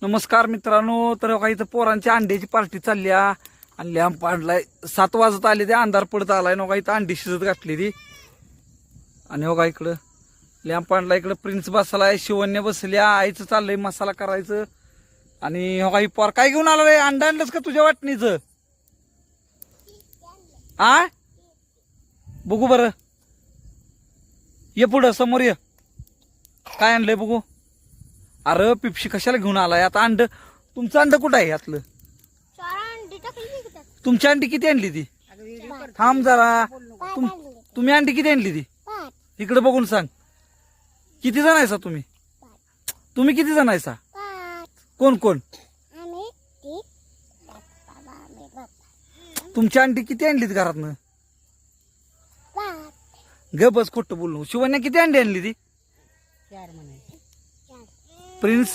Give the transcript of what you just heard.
नमस्कार मित्रांनो. तर बघा इथं पोरांची अंड्याची पार्टी चालली आहे आणि लॅम्प आणलाय. 7 वाजत आले ते, अंधार पडत आलाय. नका इथं अंडी शिजत घातली ती. आणि बघा इकडं लॅम्प आणला. इकडं प्रिन्स बसलाय, शिवण्य बसल्या, आईचं चाललंय मसाला करायचं. आणि बघा ही पोर काय घेऊन आला रे? अंडा आणलंस का तुझ्या वाटणीचं? आ बघू बरं, ये पुढं समोर ये. काय आणलंय बघू. अरे पिपशी कशाला घेऊन आलाय? आता अंड, तुमचं अंड कुठं आहे यातलं? तुमची अंडी किती आणली ती? थांब जरा. तुम्ही अंडी किती आणली ती? इकडे बघून सांग. किती जण आहेसा तुम्ही? तुम्ही किती जण आहेसा? कोण कोण? तुमची अंडी किती आणलीत घरातनं? ग बस, खोटं बोलू. शिवण्या किती अंडी आणली ती? प्रिन्स